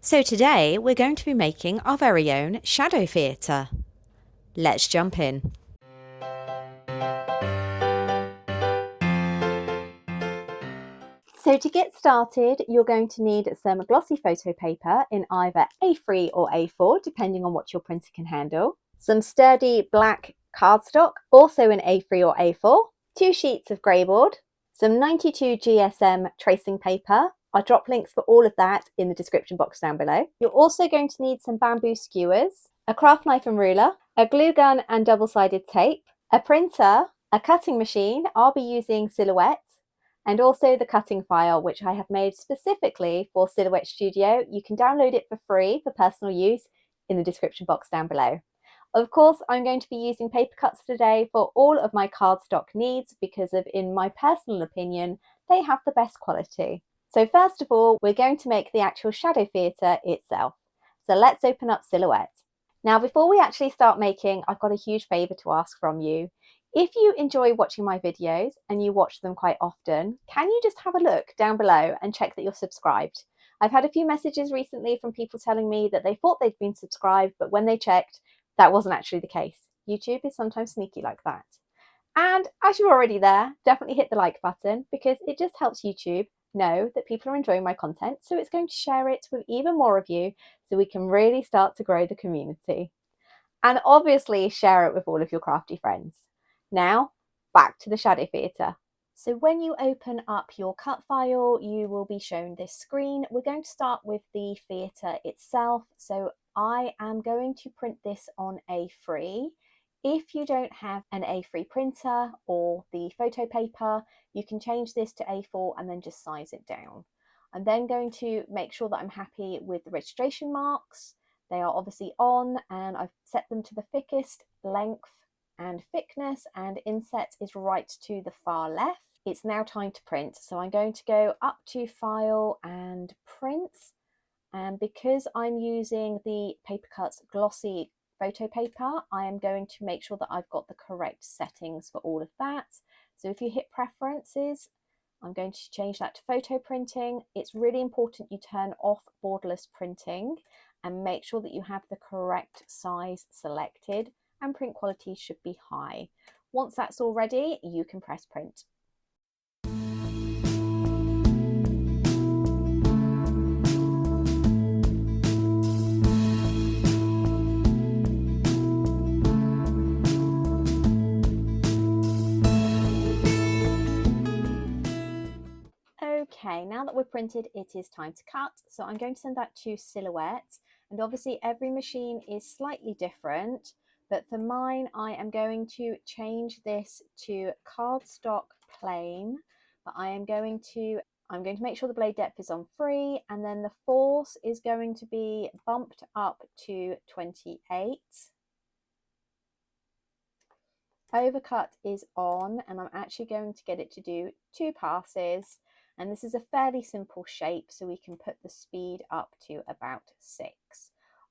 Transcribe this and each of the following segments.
So today we're going to be making our very own shadow theatre. Let's jump in. So to get started, you're going to need some glossy photo paper in either A3 or A4, depending on what your printer can handle. Some sturdy black cardstock, also in A3 or A4. 2 sheets of Greyboard. Some 92 GSM tracing paper. I'll drop links for all of that in the description box down below. You're also going to need some bamboo skewers, a craft knife and ruler, a glue gun and double-sided tape, a printer, a cutting machine. I'll be using Silhouette, and also the cutting file, which I have made specifically for Silhouette Studio. You can download it for free for personal use in the description box down below. Of course, I'm going to be using Paper Cutz today for all of my cardstock needs because in my personal opinion, they have the best quality. So first of all, we're going to make the actual shadow theatre itself. So let's open up Silhouette. Now, before we actually start making, I've got a huge favour to ask from you. If you enjoy watching my videos and you watch them quite often, can you just have a look down below and check that you're subscribed? I've had a few messages recently from people telling me that they thought they'd been subscribed, but when they checked, that wasn't actually the case. YouTube is sometimes sneaky like that. And as you're already there, definitely hit the like button because it just helps YouTube know that people are enjoying my content. So it's going to share it with even more of you so we can really start to grow the community. And obviously share it with all of your crafty friends. Now, back to the shadow theatre. So when you open up your cut file, you will be shown this screen. We're going to start with the theatre itself. So I am going to print this on A3. If you don't have an A3 printer or the photo paper, you can change this to A4 and then just size it down. I'm then going to make sure that I'm happy with the registration marks. They are obviously on, and I've set them to the thickest length and thickness, and inset is right to the far left. It's now time to print. So I'm going to go up to File and Print. And because I'm using the Paper Cutz glossy photo paper, I am going to make sure that I've got the correct settings for all of that. So if you hit Preferences, I'm going to change that to photo printing. It's really important you turn off borderless printing and make sure that you have the correct size selected, and print quality should be high. Once that's all ready, you can press print. Okay, now that we're printed, it is time to cut. So I'm going to send that to Silhouette, and obviously every machine is slightly different, but for mine, I am going to change this to cardstock plain, but I'm going to make sure the blade depth is on 3, and then the force is going to be bumped up to 28. Overcut is on, and I'm actually going to get it to do 2 passes. And this is a fairly simple shape, so we can put the speed up to about 6.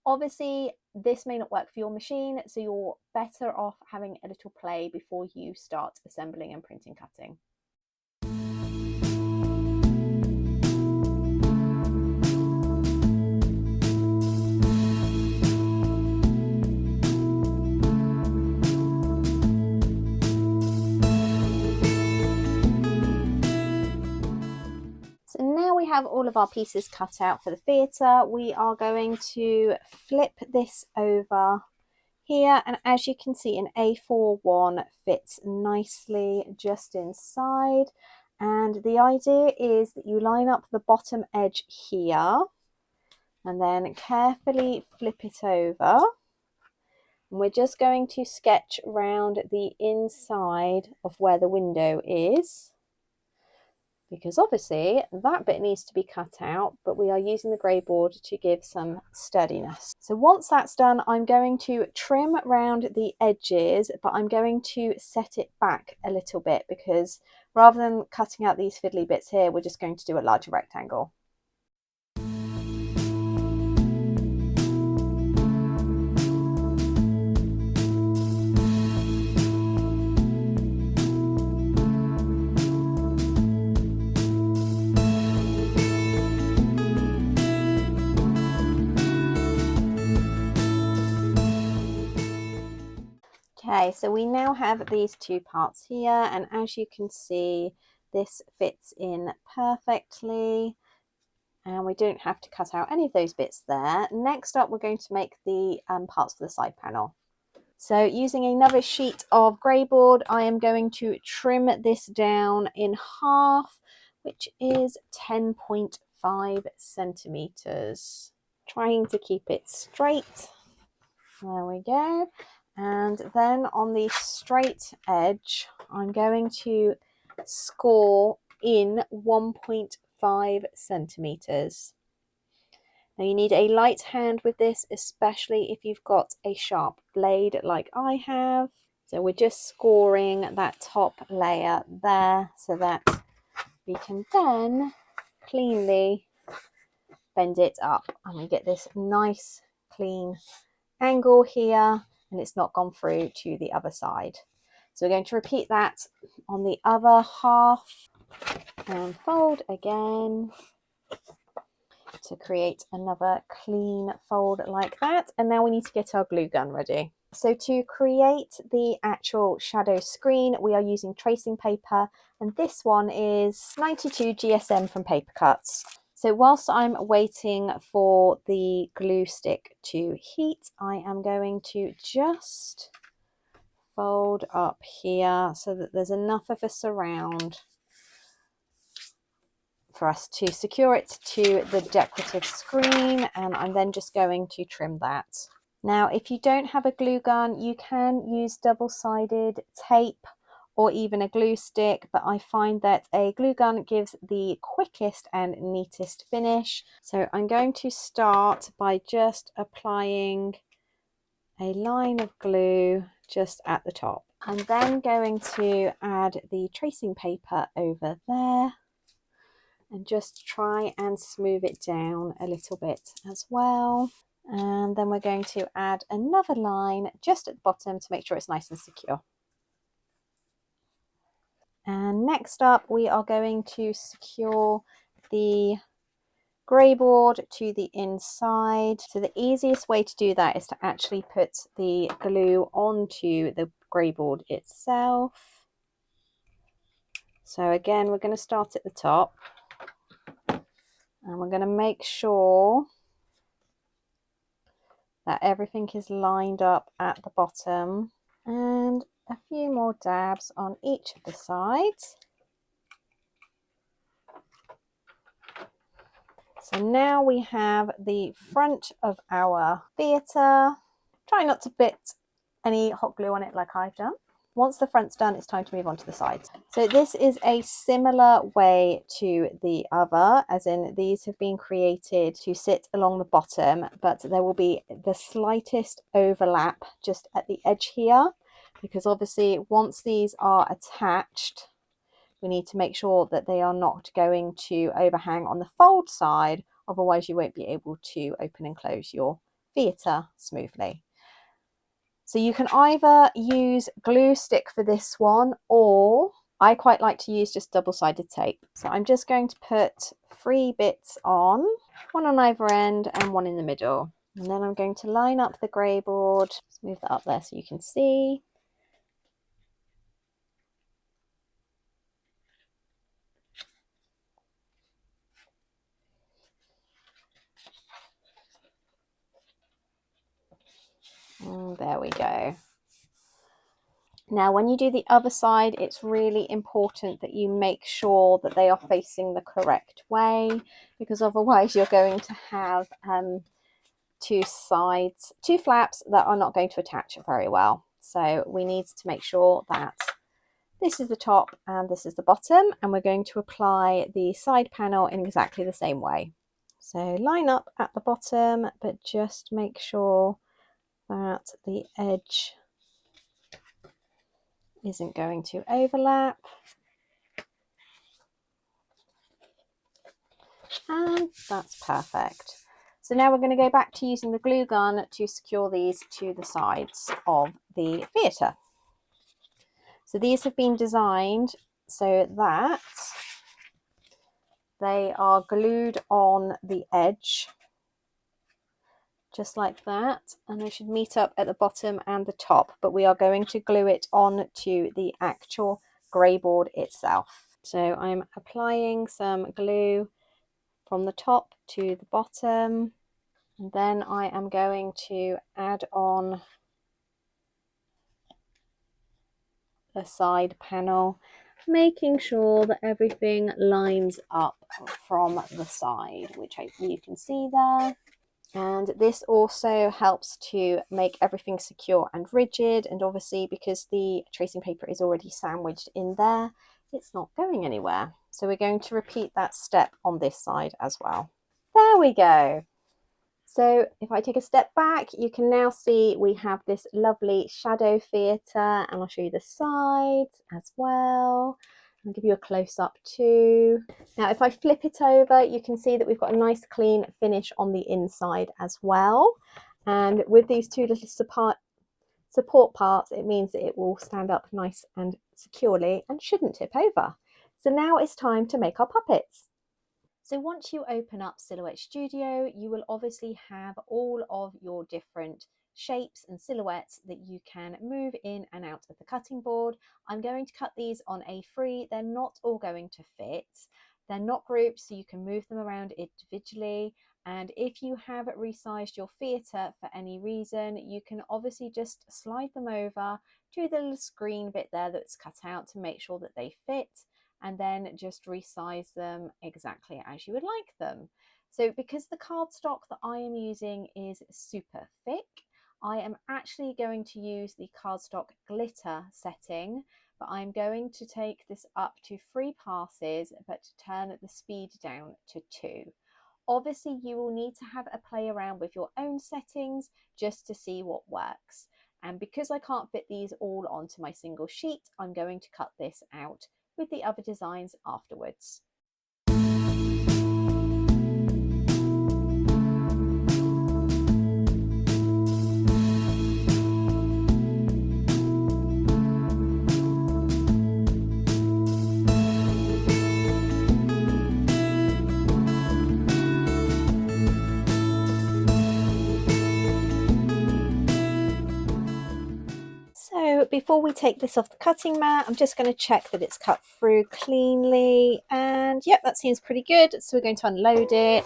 Obviously, this may not work for your machine, so you're better off having a little play before you start assembling and printing cutting. So now we have all of our pieces cut out for the theatre. We are going to flip this over here, and as you can see, an A4 one fits nicely just inside. And the idea is that you line up the bottom edge here and then carefully flip it over. And we're just going to sketch around the inside of where the window is, because obviously that bit needs to be cut out, but we are using the Greyboard to give some sturdiness. So once that's done, I'm going to trim around the edges, but I'm going to set it back a little bit because rather than cutting out these fiddly bits here, we're just going to do a larger rectangle. Okay, so we now have these two parts here, and as you can see, this fits in perfectly, and we don't have to cut out any of those bits there. Next up, we're going to make the parts for the side panel. So using another sheet of Greyboard, I am going to trim this down in half, which is 10.5 centimeters. Trying to keep it straight. There we go. And then on the straight edge, I'm going to score in 1.5 centimeters. Now you need a light hand with this, especially if you've got a sharp blade like I have. So we're just scoring that top layer there so that we can then cleanly bend it up and we get this nice clean angle here, and it's not gone through to the other side. So we're going to repeat that on the other half and fold again to create another clean fold like that. And now we need to get our glue gun ready. So to create the actual shadow screen, we are using tracing paper, and this one is 92 GSM from Paper Cutz. So whilst I'm waiting for the glue stick to heat, I am going to just fold up here so that there's enough of a surround for us to secure it to the decorative screen, and I'm then just going to trim that. Now, if you don't have a glue gun, you can use double-sided tape or even a glue stick, but I find that a glue gun gives the quickest and neatest finish. So I'm going to start by just applying a line of glue just at the top. I'm then going to add the tracing paper over there and just try and smooth it down a little bit as well. And then we're going to add another line just at the bottom to make sure it's nice and secure. And next up, we are going to secure the Greyboard to the inside. So the easiest way to do that is to actually put the glue onto the Greyboard itself. So again, we're going to start at the top, and we're going to make sure that everything is lined up at the bottom, and a few more dabs on each of the sides. So now we have the front of our theatre. Try not to bit any hot glue on it like I've done. Once the front's done, it's time to move on to the sides. So this is a similar way to the other, as in these have been created to sit along the bottom, but there will be the slightest overlap just at the edge here, because obviously once these are attached, we need to make sure that they are not going to overhang on the fold side, otherwise you won't be able to open and close your theatre smoothly. So you can either use glue stick for this one, or I quite like to use just double-sided tape. So I'm just going to put 3 bits on, one on either end and one in the middle. And then I'm going to line up the Greyboard, just move that up there so you can see. And there we go. Now, when you do the other side, it's really important that you make sure that they are facing the correct way, because otherwise you're going to have two flaps that are not going to attach very well. So we need to make sure that this is the top and this is the bottom, and we're going to apply the side panel in exactly the same way. So line up at the bottom, but just make sure that the edge isn't going to overlap. And that's perfect. So now we're going to go back to using the glue gun to secure these to the sides of the theatre. So these have been designed so that they are glued on the edge just like that, and they should meet up at the bottom and the top, but we are going to glue it on to the actual Greyboard itself. So I'm applying some glue from the top to the bottom, and then I am going to add on the side panel, making sure that everything lines up from the side, which hopefully you can see there. And this also helps to make everything secure and rigid, and obviously because the tracing paper is already sandwiched in there, it's not going anywhere. So we're going to repeat that step on this side as well. There we go. So if I take a step back, you can now see we have this lovely shadow theatre, and I'll show you the sides as well. I'll give you a close-up too. Now, if I flip it over, you can see that we've got a nice clean finish on the inside as well. And with these two little support parts, it means that it will stand up nice and securely and shouldn't tip over. So now it's time to make our puppets. So once you open up Silhouette Studio, you will obviously have all of your different shapes and silhouettes that you can move in and out of the cutting board. I'm going to cut these on A3. They're not all going to fit. They're not grouped, so you can move them around individually. And if you have resized your theatre for any reason, you can obviously just slide them over to the little screen bit there that's cut out to make sure that they fit, and then just resize them exactly as you would like them. So because the cardstock that I am using is super thick, I am actually going to use the cardstock glitter setting, but I'm going to take this up to 3 passes, but to turn the speed down to 2. Obviously, you will need to have a play around with your own settings just to see what works. And because I can't fit these all onto my single sheet, I'm going to cut this out with the other designs afterwards. So before we take this off the cutting mat, I'm just going to check that it's cut through cleanly, and yep, that seems pretty good. So we're going to unload it,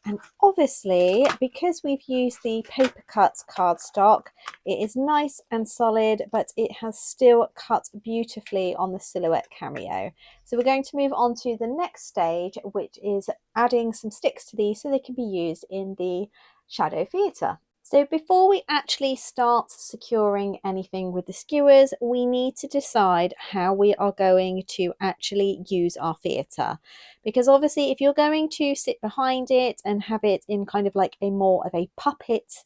and obviously because we've used the Paper Cutz cardstock, it is nice and solid, but it has still cut beautifully on the Silhouette Cameo. So we're going to move on to the next stage, which is adding some sticks to these so they can be used in the shadow theatre. So before we actually start securing anything with the skewers, we need to decide how we are going to actually use our theatre. Because obviously if you're going to sit behind it and have it in kind of like a more of a puppet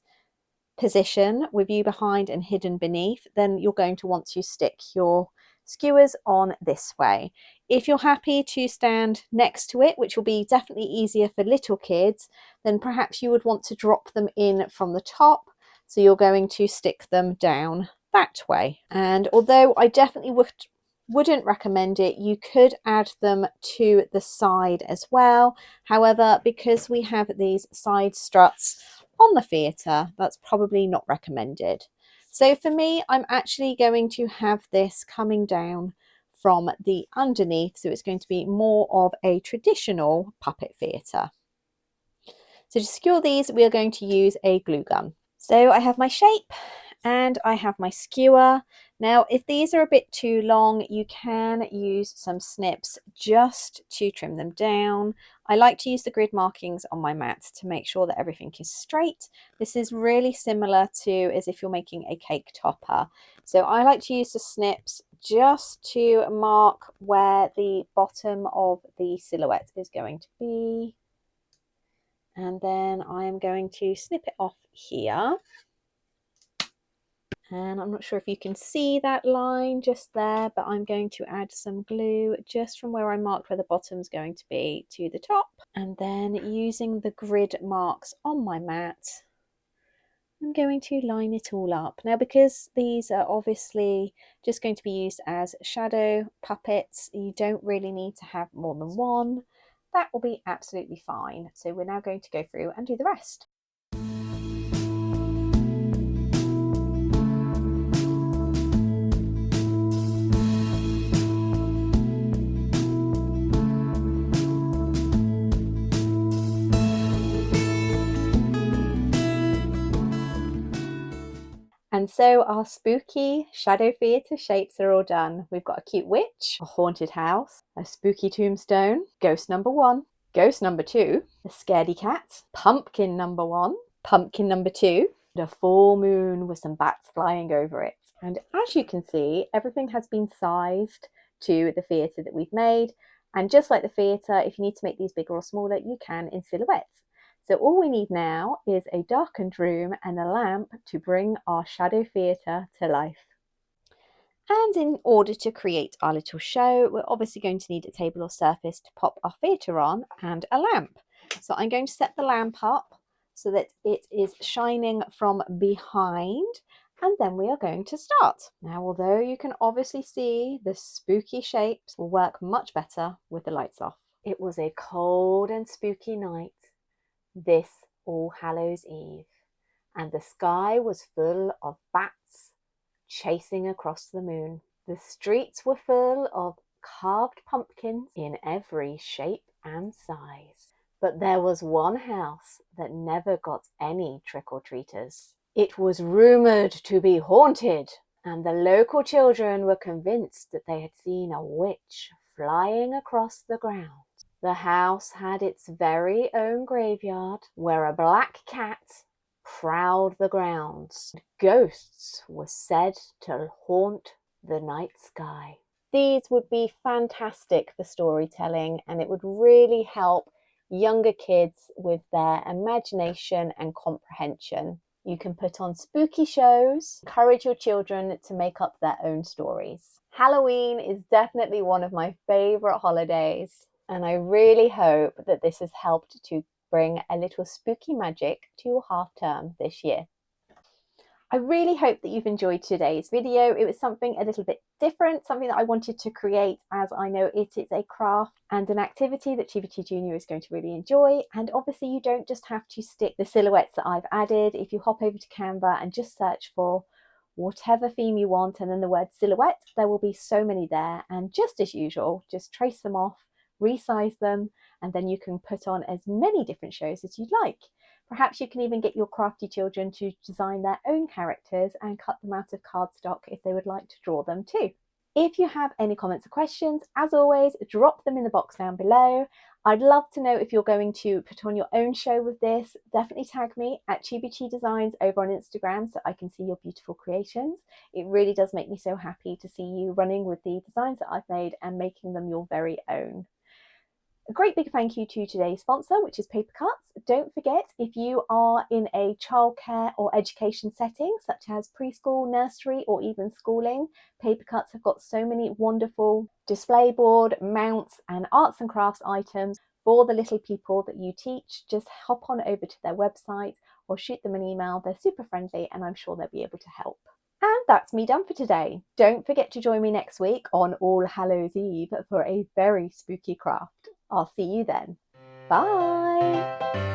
position with you behind and hidden beneath, then you're going to want to stick your skewers on this way. If you're happy to stand next to it, which will be definitely easier for little kids, then perhaps you would want to drop them in from the top. So you're going to stick them down that way. And although I definitely wouldn't recommend it, you could add them to the side as well. However, because we have these side struts on the theatre, that's probably not recommended. So for me, I'm actually going to have this coming down from the underneath, so it's going to be more of a traditional puppet theatre. So to secure these, we are going to use a glue gun. So I have my shape and I have my skewer. Now, if these are a bit too long, you can use some snips just to trim them down. I like to use the grid markings on my mat to make sure that everything is straight. This is really similar to as if you're making a cake topper. So I like to use the snips just to mark where the bottom of the silhouette is going to be. And then I am going to snip it off here. And I'm not sure if you can see that line just there, but I'm going to add some glue just from where I marked where the bottom's going to be to the top. And then using the grid marks on my mat, I'm going to line it all up. Now, because these are obviously just going to be used as shadow puppets, you don't really need to have more than one. That will be absolutely fine. So we're now going to go through and do the rest. And so our spooky shadow theatre shapes are all done. We've got a cute witch, a haunted house, a spooky tombstone, ghost number 1, ghost number 2, a scaredy cat, pumpkin number 1, pumpkin number 2, and a full moon with some bats flying over it. And as you can see, everything has been sized to the theatre that we've made. And just like the theatre, if you need to make these bigger or smaller, you can in silhouettes. So all we need now is a darkened room and a lamp to bring our shadow theatre to life. And in order to create our little show, we're obviously going to need a table or surface to pop our theatre on and a lamp. So I'm going to set the lamp up so that it is shining from behind, and then we are going to start. Now, although you can obviously see the spooky shapes will work much better with the lights off. It was a cold and spooky night, this All Hallows Eve, and the sky was full of bats chasing across the moon. The streets were full of carved pumpkins in every shape and size. But there was one house that never got any trick-or-treaters. It was rumoured to be haunted, and the local children were convinced that they had seen a witch flying across the ground. The house had its very own graveyard where a black cat prowled the grounds. Ghosts were said to haunt the night sky. These would be fantastic for storytelling, and it would really help younger kids with their imagination and comprehension. You can put on spooky shows, encourage your children to make up their own stories. Halloween is definitely one of my favourite holidays, and I really hope that this has helped to bring a little spooky magic to your half term this year. I really hope that you've enjoyed today's video. It was something a little bit different, something that I wanted to create, as I know it is a craft and an activity that Chibity Junior is going to really enjoy. And obviously you don't just have to stick the silhouettes that I've added. If you hop over to Canva and just search for whatever theme you want and then the word silhouette, there will be so many there. And just as usual, just trace them off, resize them, and then you can put on as many different shows as you'd like. Perhaps you can even get your crafty children to design their own characters and cut them out of cardstock if they would like to draw them too. If you have any comments or questions, as always, drop them in the box down below. I'd love to know if you're going to put on your own show with this. Definitely tag me at Chibity Designs over on Instagram so I can see your beautiful creations. It really does make me so happy to see you running with the designs that I've made and making them your very own. A great big thank you to today's sponsor, which is Paper Cutz. Don't forget, if you are in a childcare or education setting, such as preschool, nursery, or even schooling, Paper Cutz have got so many wonderful display board, mounts, and arts and crafts items for the little people that you teach. Just hop on over to their website or shoot them an email. They're super friendly, and I'm sure they'll be able to help. And that's me done for today. Don't forget to join me next week on All Hallows Eve for a very spooky craft. I'll see you then. Bye!